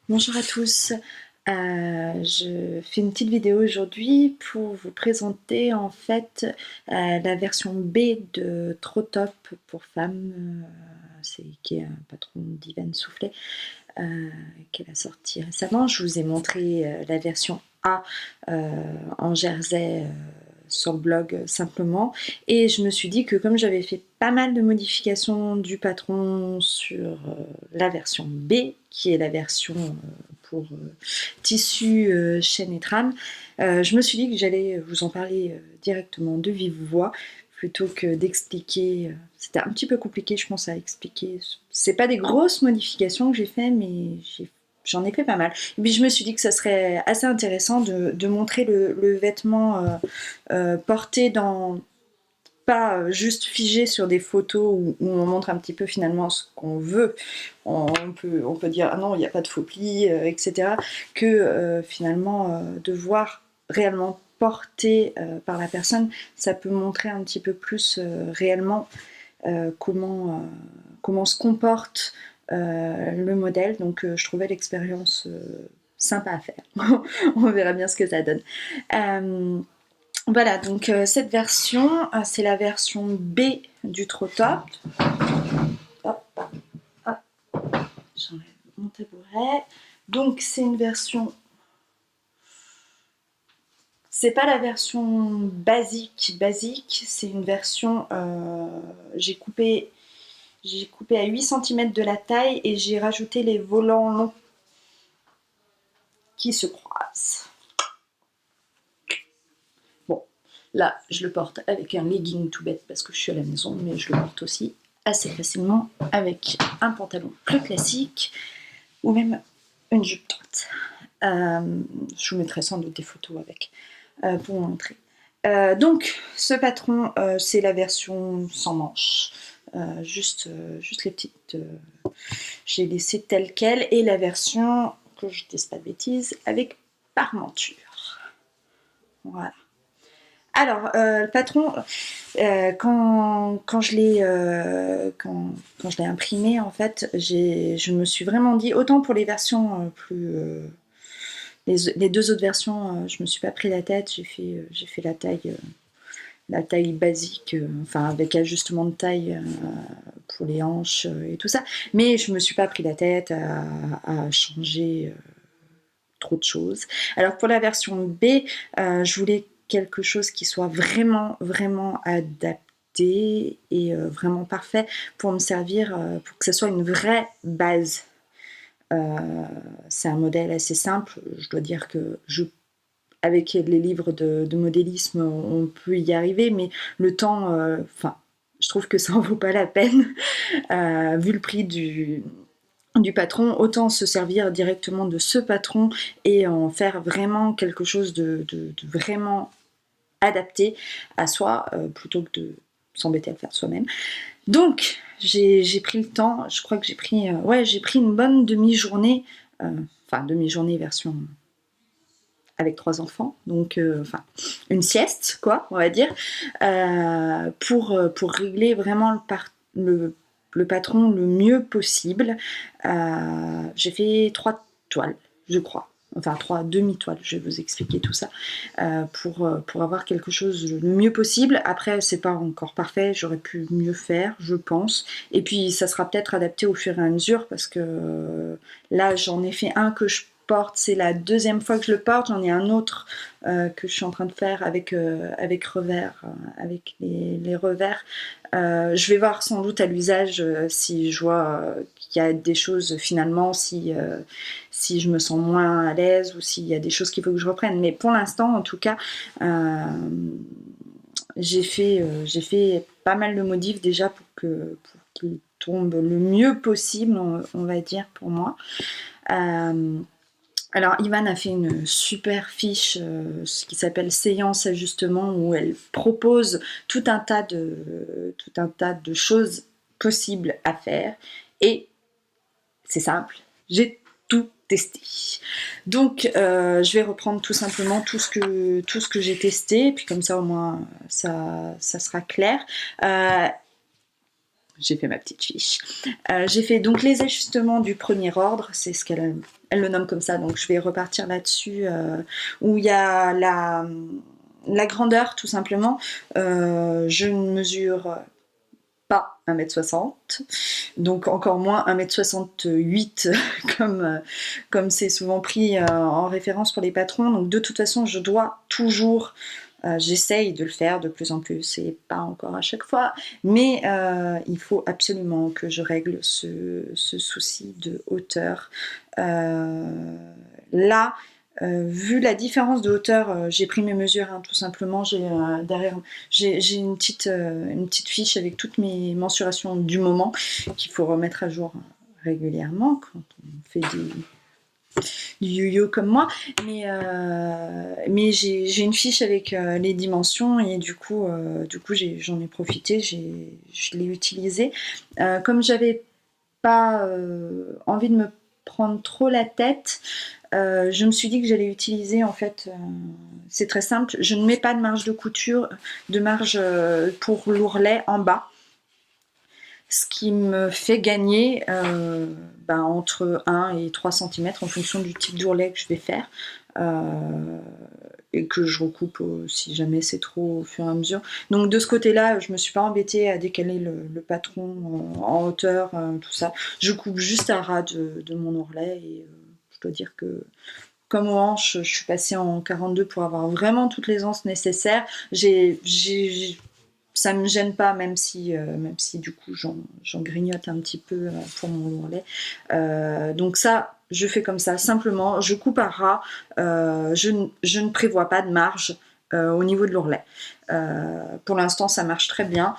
Bonjour à tous, je fais une petite vidéo aujourd'hui pour vous présenter en fait la version B de Trop Top pour femmes, qui est un patron d'Yvan Soufflet, qu'elle a sorti récemment. Je vous ai montré la version A en jersey sur le blog simplement, et je me suis dit que comme j'avais fait pas mal de modifications du patron sur la version B, qui est la version pour tissu, chaîne et trame, je me suis dit que j'allais vous en parler directement de vive voix plutôt que d'expliquer. C'était un petit peu compliqué, je pense, à expliquer. C'est pas des grosses modifications que j'ai fait, mais j'en ai fait pas mal. Et puis je me suis dit que ça serait assez intéressant de montrer le vêtement porté dans, pas juste figé sur des photos où on montre un petit peu finalement ce qu'on veut. On peut dire ah non, il n'y a pas de faux plis, etc. Que finalement de voir réellement porté par la personne, ça peut montrer un petit peu plus réellement comment se comporte le modèle. Donc je trouvais l'expérience sympa à faire. On verra bien ce que ça donne. Voilà, donc cette version, c'est la version B du Trop Top. Hop, hop, j'enlève mon tabouret. Donc c'est une version. C'est pas la version basique, c'est une version. J'ai coupé à 8 cm de la taille et j'ai rajouté les volants longs qui se croisent. Bon, là, je le porte avec un legging tout bête parce que je suis à la maison, mais je le porte aussi assez facilement avec un pantalon plus classique ou même une jupe droite. Je vous mettrai sans doute des photos avec pour vous montrer. Donc, ce patron, c'est la version sans manches. Juste les petites. J'ai laissé telle quelle. Et la version, que je ne dise pas de bêtises, avec parmenture. Voilà. Alors, le patron, quand je l'ai imprimé, en fait, je me suis vraiment dit, autant pour les versions les deux autres versions, je me suis pas pris la tête, j'ai fait la taille basique, enfin avec ajustement de taille pour les hanches et tout ça, mais je me suis pas pris la tête à changer trop de choses. Alors pour la version B, je voulais quelque chose qui soit vraiment, vraiment adapté et vraiment parfait pour me servir, pour que ce soit une vraie base. C'est un modèle assez simple. Je dois dire que avec les livres de modélisme, on peut y arriver, mais le temps, je trouve que ça en vaut pas la peine, vu le prix du patron, autant se servir directement de ce patron et en faire vraiment quelque chose de vraiment adapté à soi, plutôt que de s'embêter à le faire soi-même. Donc, j'ai pris le temps, je crois que j'ai pris une bonne demi-journée, demi-journée version avec 3 enfants, donc une sieste, quoi, on va dire, pour régler vraiment le patron le mieux possible. J'ai fait 3 toiles, je crois. Enfin, 3 demi-toiles, je vais vous expliquer tout ça, pour avoir quelque chose le mieux possible. Après, c'est pas encore parfait, j'aurais pu mieux faire, je pense. Et puis, ça sera peut-être adapté au fur et à mesure, parce que là, j'en ai fait un que je porte, c'est la deuxième fois que je le porte. J'en ai un autre que je suis en train de faire avec revers, avec les revers. Je vais voir sans doute à l'usage si je vois qu'il y a des choses finalement, si je me sens moins à l'aise ou s'il y a des choses qu'il faut que je reprenne. Mais pour l'instant, en tout cas, j'ai fait pas mal de modifs déjà pour qu'il tombe le mieux possible, on va dire, pour moi. Alors, Ivan a fait une super fiche, ce qui s'appelle Séance Ajustement, où elle propose tout un tas de choses possibles à faire. Et c'est simple, j'ai tout testé. Donc, je vais reprendre tout simplement tout ce que j'ai testé, et puis comme ça, au moins, ça sera clair. j'ai fait ma petite fiche. J'ai fait donc les ajustements du premier ordre, c'est ce qu'elle le nomme comme ça, donc je vais repartir là-dessus, où il y a la grandeur tout simplement. Je ne mesure pas 1,60 m, donc encore moins 1,68 m comme c'est souvent pris en référence pour les patrons. Donc de toute façon, je dois toujours, j'essaye de le faire de plus en plus, et pas encore à chaque fois, mais il faut absolument que je règle ce souci de hauteur. Là, vu la différence de hauteur, j'ai pris mes mesures, hein, tout simplement. Derrière, j'ai une petite fiche avec toutes mes mensurations du moment qu'il faut remettre à jour régulièrement quand on fait du yo-yo comme moi. Mais j'ai une fiche avec les dimensions, et du coup j'en ai profité, je l'ai utilisé. Comme j'avais pas envie de me prendre trop la tête, je me suis dit que j'allais utiliser, en fait, c'est très simple, je ne mets pas de marge de couture, de marge pour l'ourlet en bas, ce qui me fait gagner entre 1 et 3 cm en fonction du type d'ourlet que je vais faire, et que je recoupe si jamais c'est trop au fur et à mesure. Donc de ce côté-là, je me suis pas embêtée à décaler le patron en hauteur, tout ça. Je coupe juste à ras de mon ourlet, et je dois dire que comme aux hanches, je suis passée en 42 pour avoir vraiment toutes les anses nécessaires. Ça me gêne pas, même si du coup j'en grignote un petit peu pour mon ourlet. Donc ça, je fais comme ça, simplement, je coupe à ras. Je ne prévois pas de marge au niveau de l'ourlet. Pour l'instant, ça marche très bien.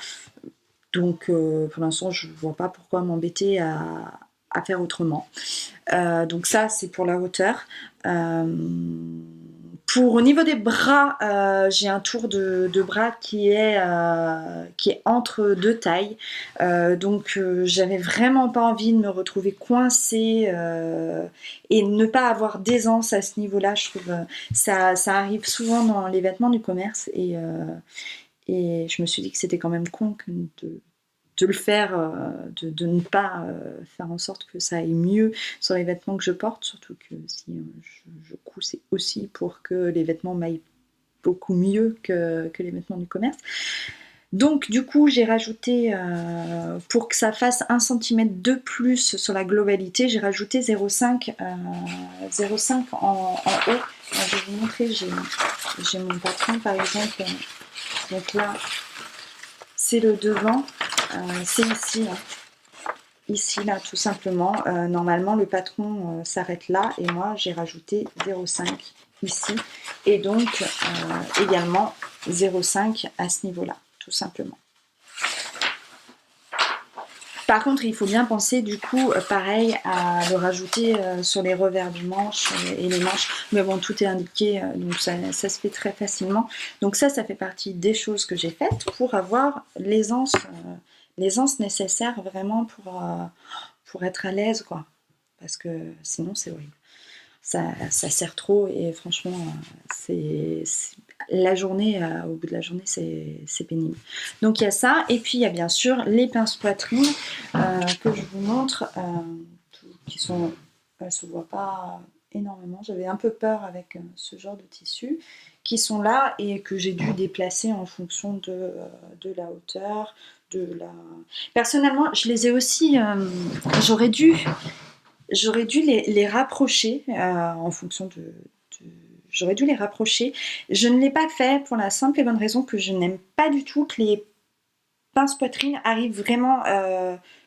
Donc pour l'instant, je ne vois pas pourquoi m'embêter à faire autrement. Donc ça, c'est pour la hauteur. Au niveau des bras, j'ai un tour de bras qui est entre deux tailles. Donc j'avais vraiment pas envie de me retrouver coincée et ne pas avoir d'aisance à ce niveau-là. Je trouve ça arrive souvent dans les vêtements du commerce, et je me suis dit que c'était quand même con de le faire, de ne pas faire en sorte que ça aille mieux sur les vêtements que je porte, surtout que si je couds, c'est aussi pour que les vêtements m'aillent beaucoup mieux que les vêtements du commerce. Donc du coup, j'ai rajouté, pour que ça fasse 1 cm de plus sur la globalité, j'ai rajouté 0,5 en haut. Alors, je vais vous montrer, j'ai mon patron par exemple, donc là c'est le devant, c'est ici, hein. Ici là tout simplement, normalement le patron s'arrête là, et moi j'ai rajouté 0,5 ici, et donc également 0,5 à ce niveau là, tout simplement. Par contre, il faut bien penser du coup, pareil, à le rajouter sur les revers du manche et les manches. Mais bon, tout est indiqué, donc ça se fait très facilement. Donc ça fait partie des choses que j'ai faites pour avoir l'aisance nécessaire vraiment pour être à l'aise, quoi. Parce que sinon, c'est horrible. Ça serre trop, et franchement, la journée, au bout de la journée, c'est pénible. Donc il y a ça, et puis il y a bien sûr les pinces poitrine que je vous montre, qui sont, elles se voient pas énormément. J'avais un peu peur avec ce genre de tissu, qui sont là et que j'ai dû déplacer en fonction de la hauteur, Personnellement, je les ai aussi, j'aurais dû les rapprocher en fonction j'aurais dû les rapprocher. Je ne l'ai pas fait pour la simple et bonne raison que je n'aime pas du tout que les pinces poitrine arrivent vraiment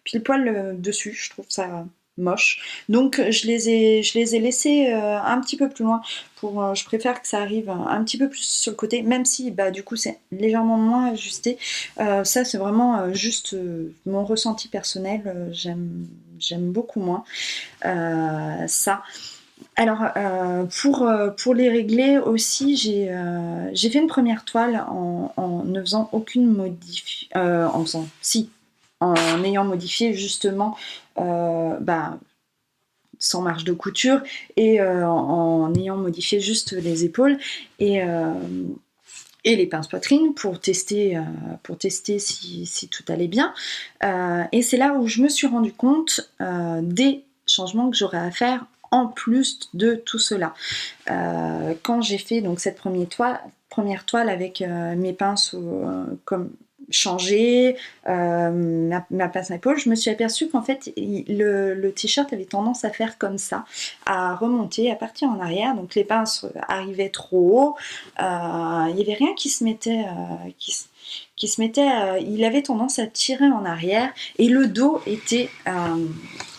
pile poil dessus. Je trouve ça moche. Donc je les ai laissés un petit peu plus loin. Je préfère que ça arrive un petit peu plus sur le côté, même si du coup c'est légèrement moins ajusté. Ça c'est vraiment juste mon ressenti personnel. J'aime beaucoup moins ça. Alors pour les régler aussi, j'ai fait une première toile en ne faisant aucune modification, en ayant modifié justement sans marge de couture, et en ayant modifié juste les épaules, et et les pinces poitrine pour tester si tout allait bien. Et c'est là où je me suis rendu compte des changements que j'aurais à faire en plus de tout cela. Quand j'ai fait donc cette première toile avec mes pinces comme changées, ma pince à épaule, je me suis aperçue qu'en fait le t-shirt avait tendance à faire comme ça, à remonter, à partir en arrière, donc les pinces arrivaient trop haut, il n'y avait rien qui se mettait, il avait tendance à tirer en arrière, et le dos était,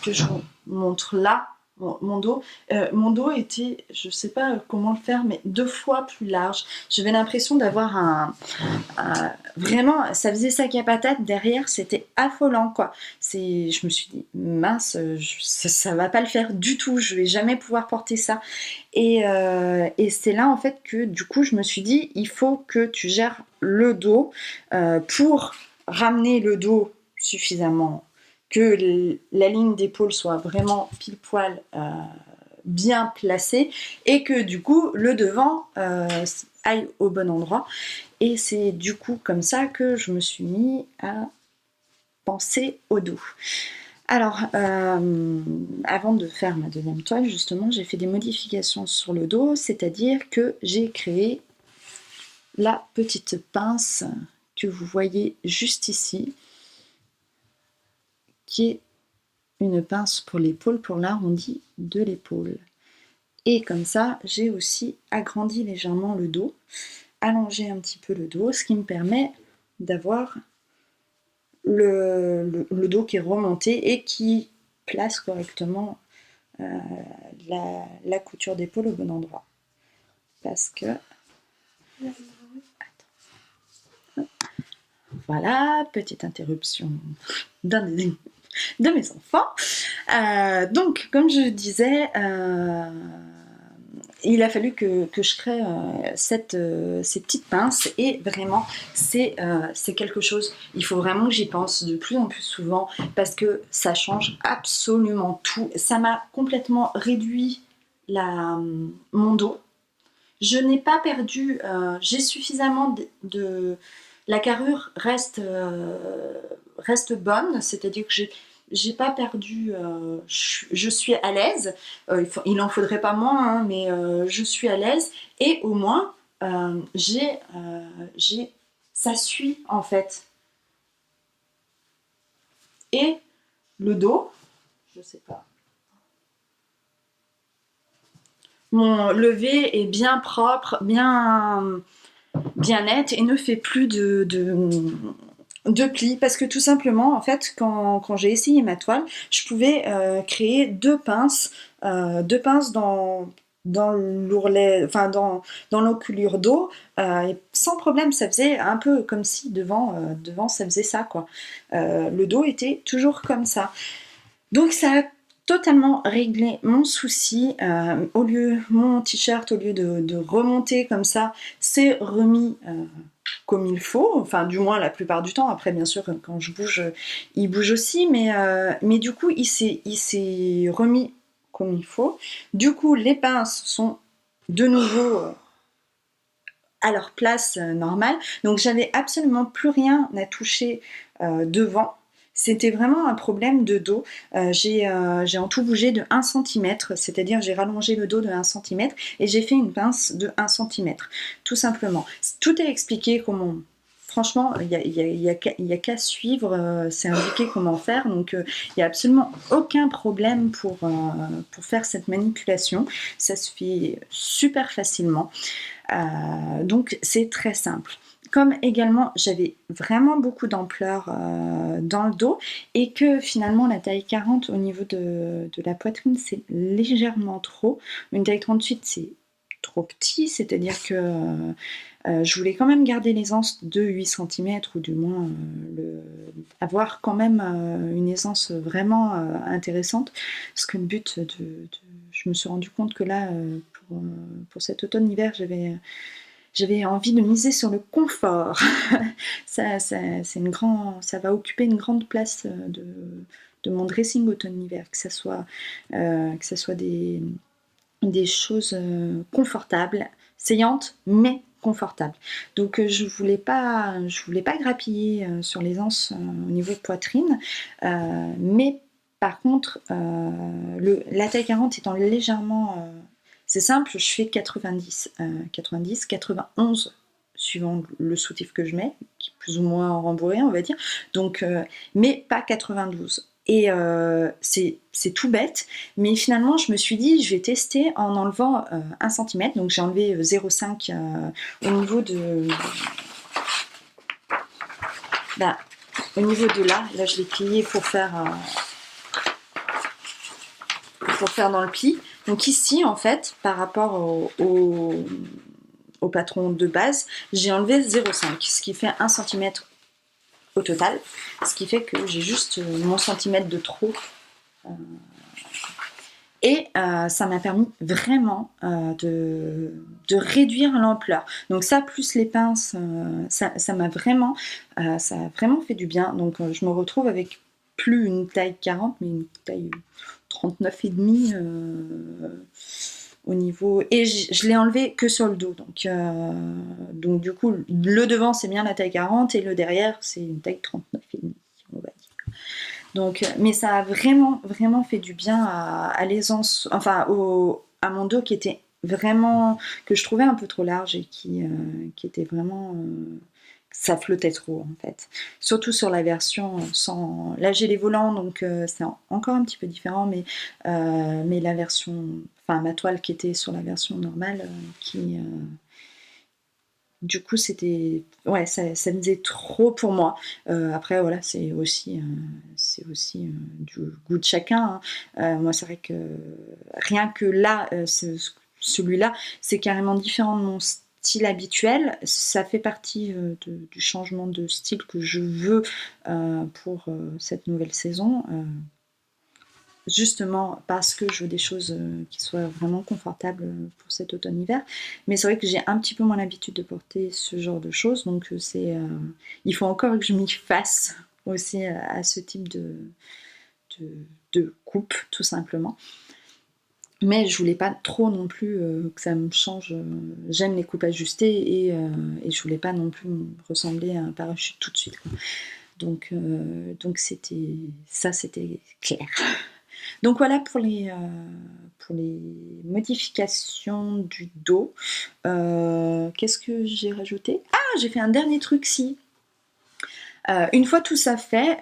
que je vous montre là, mon dos était, je sais pas comment le faire, mais 2 fois plus large. J'avais l'impression d'avoir vraiment, ça faisait sac à patate derrière, c'était affolant quoi. Je me suis dit, mince, ça va pas le faire du tout, je vais jamais pouvoir porter ça. Et c'est là en fait que du coup je me suis dit, il faut que tu gères le dos pour ramener le dos suffisamment, que la ligne d'épaule soit vraiment pile poil bien placée, et que du coup le devant aille au bon endroit. Et c'est du coup comme ça que je me suis mis à penser au dos. Alors, avant de faire ma deuxième toile, justement, j'ai fait des modifications sur le dos, c'est-à-dire que j'ai créé la petite pince que vous voyez juste ici, qui est une pince pour l'épaule, pour l'arrondi de l'épaule. Et comme ça, j'ai aussi agrandi légèrement le dos, allongé un petit peu le dos, ce qui me permet d'avoir le dos qui est remonté et qui place correctement la couture d'épaule au bon endroit. Parce que... Voilà, petite interruption de mes enfants. Donc, comme je disais, il a fallu que je crée ces petites pinces, et vraiment c'est quelque chose, il faut vraiment que j'y pense de plus en plus souvent, parce que ça change absolument tout. Ça m'a complètement réduit mon dos. Je n'ai pas perdu, j'ai suffisamment la carrure reste bonne, c'est-à-dire que j'ai pas perdu, je suis à l'aise, il en faudrait pas moins, hein, mais je suis à l'aise, et au moins ça suit en fait. Et le dos, je sais pas, mon lever est bien propre, bien net, et ne fait plus de plis, parce que tout simplement en fait quand j'ai essayé ma toile, je pouvais créer deux pinces dans l'ourlet, enfin dans l'encolure dos, et sans problème. Ça faisait un peu comme si devant ça faisait ça quoi. Le dos était toujours comme ça, donc ça a totalement réglé mon souci. Mon t-shirt, au lieu de remonter comme ça, c'est remis comme il faut, enfin du moins la plupart du temps. Après bien sûr quand je bouge, il bouge aussi, mais du coup il s'est remis comme il faut. Du coup les pinces sont de nouveau à leur place normale, donc j'avais absolument plus rien à toucher devant. C'était vraiment un problème de dos. J'ai en tout bougé de 1 cm, c'est-à-dire j'ai rallongé le dos de 1 cm, et j'ai fait une pince de 1 cm, tout simplement. Tout est expliqué comment. Franchement, il y a qu'à suivre, c'est indiqué comment faire, donc il n'y a absolument aucun problème pour faire cette manipulation. Ça se fait super facilement. Donc c'est très simple. Comme également j'avais vraiment beaucoup d'ampleur dans le dos, et que finalement la taille 40 au niveau de la poitrine c'est légèrement trop, une taille 38 c'est trop petit, c'est-à-dire que je voulais quand même garder l'aisance de 8 cm, ou du moins avoir quand même une aisance vraiment intéressante, parce que le but je me suis rendu compte que là pour cet automne-hiver j'avais envie de miser sur le confort. ça va occuper une grande place de mon dressing automne-hiver, que ça soit des choses confortables, saillantes, mais confortable. Donc je voulais pas grappiller sur les anses au niveau de poitrine, mais par contre, la taille 40 étant légèrement... c'est simple, je fais 90, 91 suivant le soutif que je mets, qui est plus ou moins rembourré, on va dire. Donc, mais pas 92. Et c'est tout bête, mais finalement je me suis dit je vais tester en enlevant 1 cm, donc j'ai enlevé 0,5 au niveau de... au niveau de là je l'ai plié pour faire dans le pli. Donc ici en fait par rapport au patron de base, j'ai enlevé 0,5, ce qui fait 1 cm au total, ce qui fait que j'ai juste mon centimètre de trop. Et ça m'a permis vraiment de réduire l'ampleur. Donc ça, plus les pinces, ça a vraiment fait du bien. Donc je me retrouve avec plus une taille 40, mais une taille 39,5 au niveau... Et je l'ai enlevé que sur le dos. Donc du coup, le devant, c'est bien la taille 40, et le derrière, c'est une taille 39,5, on va dire. Donc, mais ça a vraiment, vraiment fait du bien à l'aisance, enfin à mon dos qui était vraiment, que je trouvais un peu trop large et qui était vraiment, ça flottait trop en fait. Surtout sur la version sans, là j'ai les volants donc c'est encore un petit peu différent, mais la version, enfin ma toile qui était sur la version normale, du coup c'était, ouais, ça me faisait trop pour moi. Après voilà, c'est aussi du goût de chacun, hein. Moi c'est vrai que rien que là, celui-là, c'est carrément différent de mon style habituel. Ça fait partie du changement de style que je veux pour cette nouvelle saison. Justement parce que je veux des choses qui soient vraiment confortables pour cet automne-hiver. Mais c'est vrai que j'ai un petit peu moins l'habitude de porter ce genre de choses, donc il faut encore que je m'y fasse aussi à ce type de coupe, tout simplement. Mais je voulais pas trop non plus que ça me change. J'aime les coupes ajustées et je voulais pas non plus me ressembler à un parachute tout de suite, quoi. Donc c'était clair. Donc voilà pour les modifications du dos. Qu'est-ce que j'ai rajouté? Ah, j'ai fait un dernier truc, si. Une fois tout ça fait,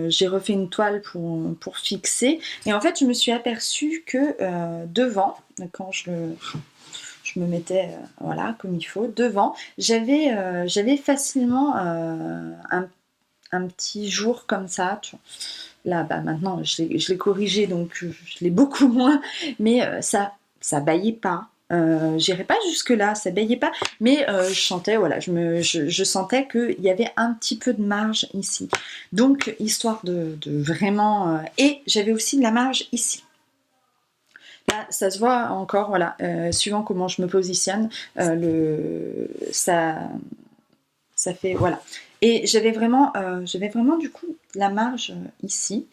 j'ai refait une toile pour fixer. Et en fait, je me suis aperçue que devant, quand je me mettais voilà, comme il faut, devant, j'avais facilement un petit jour comme ça. Là, maintenant, je l'ai corrigé, donc je l'ai beaucoup moins, mais ça baillait pas. J'irai pas jusque là, ça baillait pas, mais je sentais, voilà, je sentais qu'il y avait un petit peu de marge ici. Donc, histoire de vraiment... et j'avais aussi de la marge ici. Là, ça se voit encore, voilà, suivant comment je me positionne, ça fait, voilà. Et j'avais vraiment du coup la marge ici,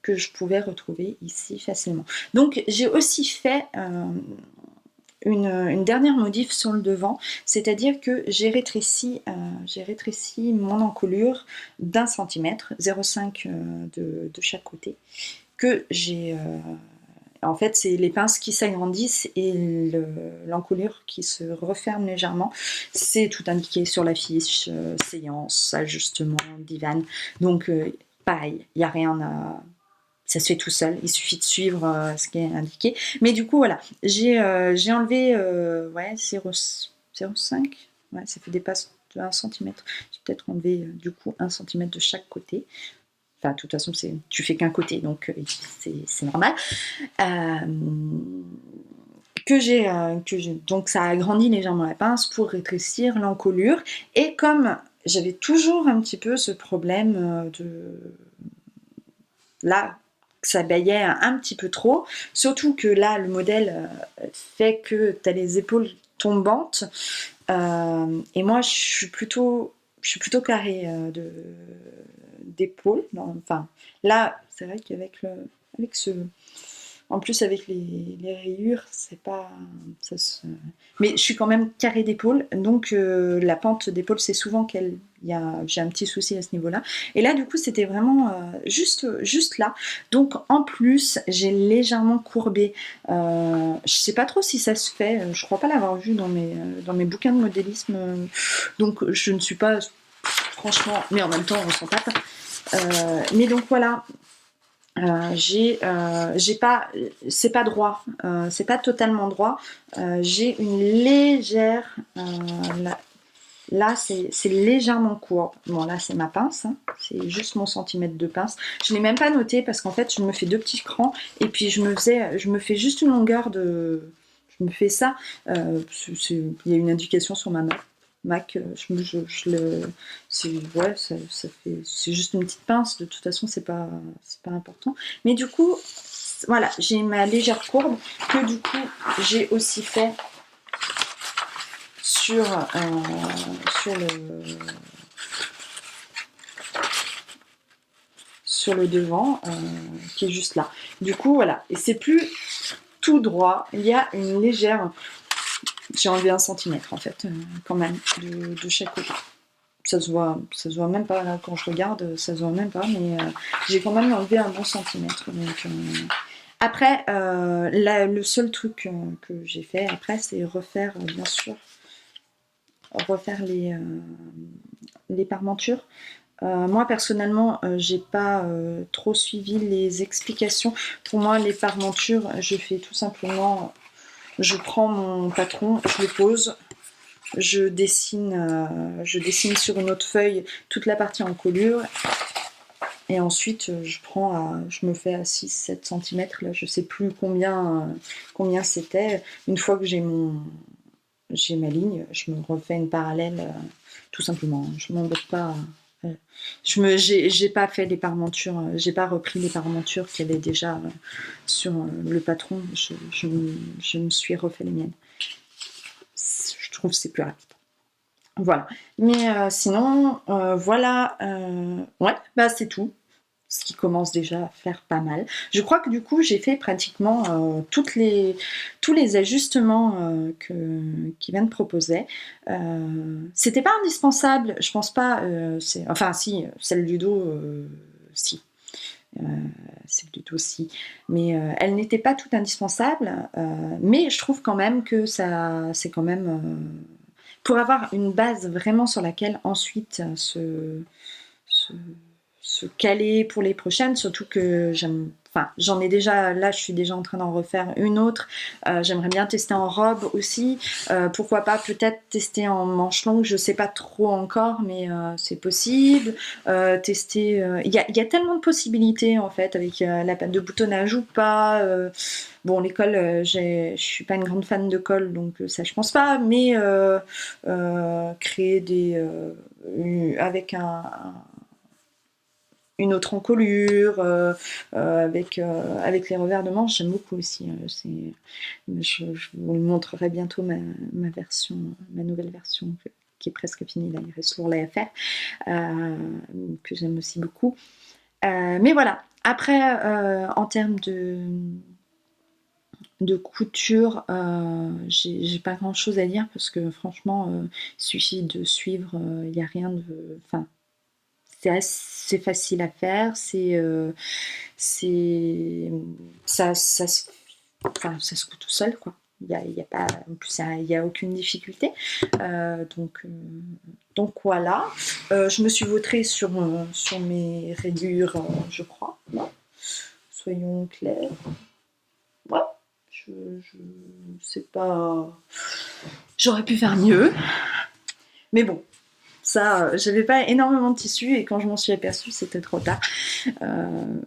que je pouvais retrouver ici facilement. Donc j'ai aussi fait une dernière modif sur le devant, c'est-à-dire que j'ai rétréci mon encolure d'1 centimètre, 0,5 de chaque côté, que j'ai... en fait, c'est les pinces qui s'agrandissent et l'encolure qui se referme légèrement. C'est tout indiqué sur la fiche, séance, ajustement, divan. Donc, pareil, il n'y a rien à... Ça se fait tout seul, il suffit de suivre ce qui est indiqué. Mais du coup, voilà, j'ai enlevé 0,5. Ouais, ça fait des passes de 1 cm. J'ai peut-être enlevé du coup 1 cm de chaque côté. Enfin, de toute façon, tu fais qu'un côté, donc c'est normal. Donc ça agrandit légèrement la pince pour rétrécir l'encolure. Et comme j'avais toujours un petit peu ce problème là, ça baillait un petit peu trop, surtout que là, le modèle fait que tu as les épaules tombantes. Et moi, je suis plutôt carrée d'épaule. Enfin, là, c'est vrai qu'avec En plus, avec les rayures, c'est pas. Ça Mais je suis quand même carrée d'épaule, donc la pente d'épaule, c'est souvent j'ai un petit souci à ce niveau-là. Et là, du coup, c'était vraiment juste là. Donc, en plus, j'ai légèrement courbé. Je sais pas trop si ça se fait. Je crois pas l'avoir vu dans mes bouquins de modélisme. Donc, je ne suis pas. Franchement, mais en même temps, on s'en tape. Mais donc voilà, j'ai pas, c'est pas droit, c'est pas totalement droit. J'ai une légère, là c'est légèrement court. Bon là c'est ma pince, hein, c'est juste mon centimètre de pince. Je l'ai même pas noté parce qu'en fait je me fais 2 petits crans et puis je me fais juste une longueur de, je me fais ça. Il y a une indication sur ma Mac, ouais, c'est juste une petite pince. De toute façon, c'est pas important. Mais du coup, voilà, j'ai ma légère courbe que du coup j'ai aussi fait sur le devant, qui est juste là. Du coup, voilà, et c'est plus tout droit. Il y a une légère. J'ai enlevé 1 centimètre en fait, quand même, de chaque côté. Ça se voit même pas là, quand je regarde, ça se voit même pas, mais j'ai quand même enlevé un bon centimètre. Donc, après, le seul truc que j'ai fait après, c'est refaire, bien sûr, refaire les parmentures. Moi personnellement, j'ai pas trop suivi les explications. Pour moi, les parmentures, je fais tout simplement, je prends mon patron, je le pose. Je dessine sur une autre feuille toute la partie en colure et ensuite je me fais à 6-7 cm, là je sais plus combien c'était. Une fois que j'ai ma ligne, je me refais une parallèle, tout simplement. Je m'embête pas. J'ai pas fait les parmentures, j'ai pas repris les parmentures qu'il y avait déjà sur le patron. Je me suis refait les miennes. Je trouve que c'est plus rapide. Voilà. Mais sinon, voilà. Ouais, bah c'est tout. Ce qui commence déjà à faire pas mal. Je crois que du coup, j'ai fait pratiquement tous les ajustements qu'Yvan proposait. C'était pas indispensable, je pense pas. Enfin, si, celle du dos, si. Celle du dos, si. Mais elle n'était pas tout indispensable. Mais je trouve quand même que c'est quand même pour avoir une base vraiment sur laquelle ensuite se, se caler pour les prochaines, surtout que j'en ai déjà, là je suis déjà en train d'en refaire une autre. J'aimerais bien tester en robe aussi. Pourquoi pas peut-être tester en manche longue, je sais pas trop encore, mais c'est possible. Tester, il y a tellement de possibilités en fait avec la pâte de boutonnage ou pas. Bon, les cols, je suis pas une grande fan de cols, donc ça je pense pas, mais créer avec une autre encolure, avec les revers de manche, j'aime beaucoup aussi. Je vous montrerai bientôt ma nouvelle version qui est presque finie, là, il reste l'ourlet à faire, que j'aime aussi beaucoup. Mais voilà, après, en termes de couture, j'ai pas grand chose à dire parce que franchement, il suffit de suivre, il n'y a rien de. Enfin, c'est assez facile à faire, ça se coud tout seul, quoi. Il y a pas, en plus, il n'y a aucune difficulté. Donc voilà. Je me suis vautrée sur mes rayures, je crois. Ouais. Soyons clairs. Ouais. Je sais pas. J'aurais pu faire mieux. Mais bon, ça, j'avais pas énormément de tissu et quand je m'en suis aperçue, c'était trop tard.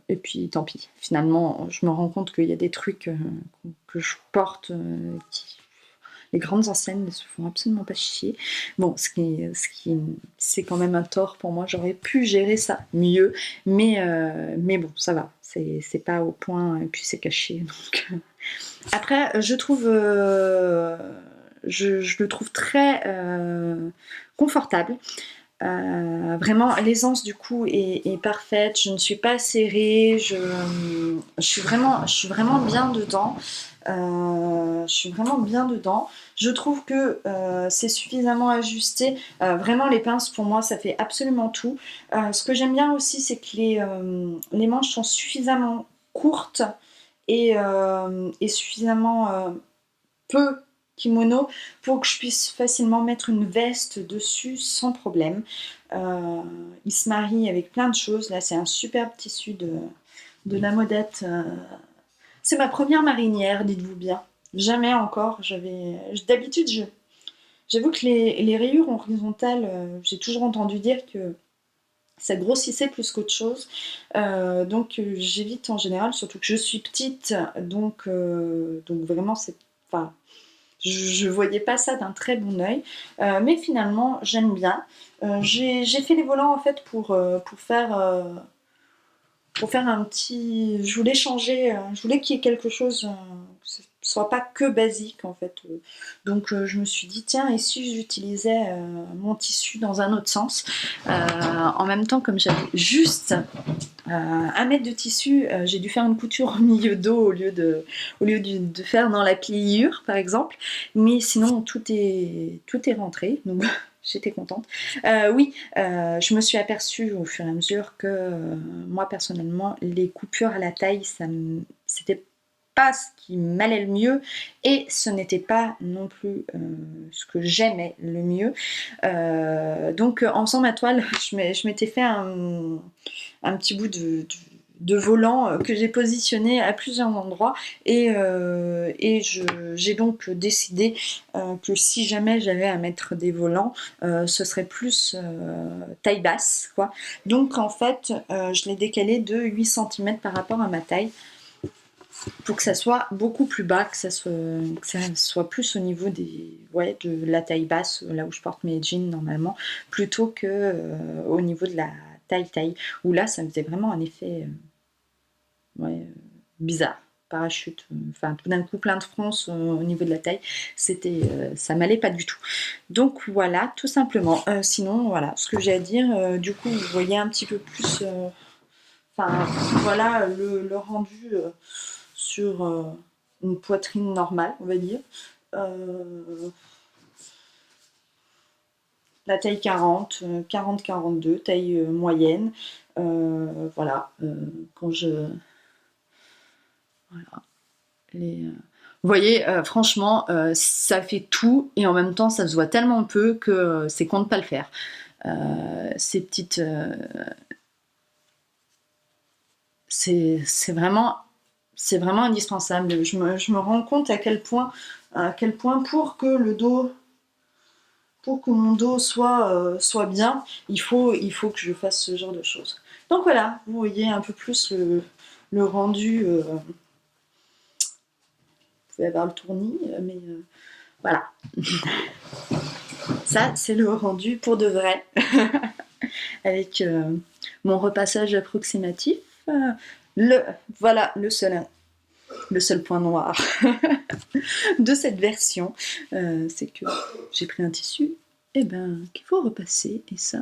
Et puis tant pis. Finalement, je me rends compte qu'il y a des trucs que je porte les grandes enseignes ne se font absolument pas chier. Bon, c'est quand même un tort pour moi. J'aurais pu gérer ça mieux, mais bon, ça va. C'est pas au point et puis c'est caché. Donc après, je le trouve très confortable. Vraiment, l'aisance du coup est parfaite. Je ne suis pas serrée. Je suis vraiment bien dedans. Je suis vraiment bien dedans. Je trouve que c'est suffisamment ajusté. Vraiment, les pinces, pour moi, ça fait absolument tout. Ce que j'aime bien aussi, c'est que les manches sont suffisamment courtes et suffisamment peu kimono pour que je puisse facilement mettre une veste dessus sans problème. Il se marie avec plein de choses. Là, c'est un superbe tissu de la Modette. C'est ma première marinière, dites-vous bien. Jamais encore. D'habitude, j'avoue que les rayures horizontales, j'ai toujours entendu dire que ça grossissait plus qu'autre chose. Donc j'évite en général, surtout que je suis petite, donc vraiment c'est. Enfin, je voyais pas ça d'un très bon œil, mais finalement j'aime bien. J'ai fait les volants en fait pour faire un petit. Je voulais changer, je voulais qu'il y ait quelque chose, que ce soit pas que basique en fait. Donc je me suis dit, tiens, et si j'utilisais mon tissu dans un autre sens. En même temps, comme j'avais juste 1 mètre de tissu, j'ai dû faire une couture au milieu dos au lieu de faire dans la pliure par exemple. Mais sinon, tout est rentré. Donc j'étais contente. Oui, je me suis aperçue au fur et à mesure que moi personnellement, les coupures à la taille, c'était pas ce qui m'allait le mieux et ce n'était pas non plus ce que j'aimais le mieux. Donc en faisant ma toile, je m'étais fait un petit bout de volant que j'ai positionné à plusieurs endroits et j'ai donc décidé que si jamais j'avais à mettre des volants, ce serait plus taille basse, quoi. Donc en fait, je l'ai décalé de 8 cm par rapport à ma taille pour que ça soit beaucoup plus bas, que ça soit plus au niveau de la taille basse, là où je porte mes jeans normalement, plutôt que au niveau de la taille, où là ça me faisait vraiment un effet bizarre. Parachute, enfin tout d'un coup plein de fronces au niveau de la taille, ça m'allait pas du tout. Donc voilà, tout simplement. Sinon voilà, ce que j'ai à dire, du coup vous voyez un petit peu plus, enfin voilà le rendu sur une poitrine normale, on va dire. La taille 40, 40-42, taille moyenne. Voilà, quand je. Voilà. Vous voyez, franchement, ça fait tout et en même temps, ça se voit tellement peu que c'est con de pas le faire. Ces petites. C'est vraiment. C'est vraiment indispensable. Je me rends compte à quel point pour que mon dos soit bien, il faut que je fasse ce genre de choses. Donc voilà, vous voyez un peu plus le rendu. Vous pouvez avoir le tournis, mais voilà. Ça, c'est le rendu pour de vrai, avec mon repassage approximatif. Voilà le seul point noir de cette version, c'est que j'ai pris un tissu qu'il faut repasser et ça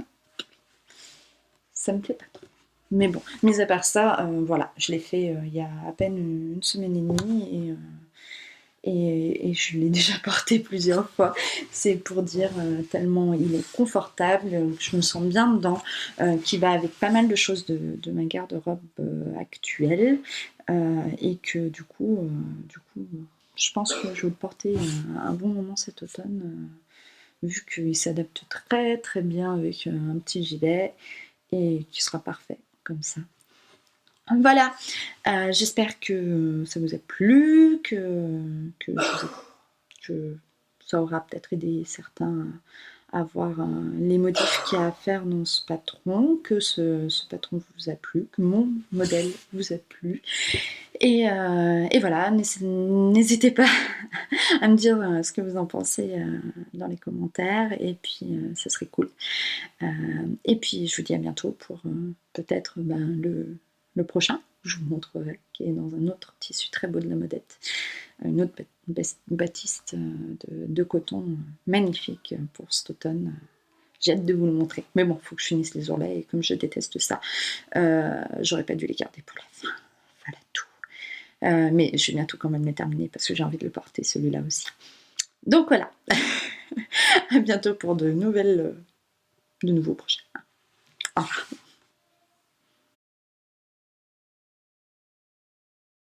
me plaît pas trop. Mais bon, mis à part ça, voilà, je l'ai fait il y a à peine une semaine et demie et je l'ai déjà porté plusieurs fois. C'est pour dire tellement il est confortable, je me sens bien dedans, qui va avec pas mal de choses de ma garde-robe actuelle et que du coup, je pense que je vais le porter un bon moment cet automne, vu qu'il s'adapte très très bien avec un petit gilet et qui sera parfait comme ça. Voilà, j'espère que ça vous a plu, que ça aura peut-être aidé certains à voir les modifs qu'il y a à faire dans ce patron, que ce patron vous a plu, que mon modèle vous a plu. Et voilà, n'hésitez pas à me dire ce que vous en pensez dans les commentaires, et puis ça serait cool. Et puis je vous dis à bientôt pour peut-être le prochain, je vous montrerai, qui est dans un autre tissu très beau de la Modette, une autre batiste de coton magnifique pour cet automne. J'ai hâte de vous le montrer. Mais bon, il faut que je finisse les ourlets et comme je déteste ça, j'aurais pas dû les garder pour la fin. Voilà tout. Mais je vais bientôt quand même les terminer parce que j'ai envie de le porter celui-là aussi. Donc voilà. À bientôt pour de nouveaux projets. Au revoir.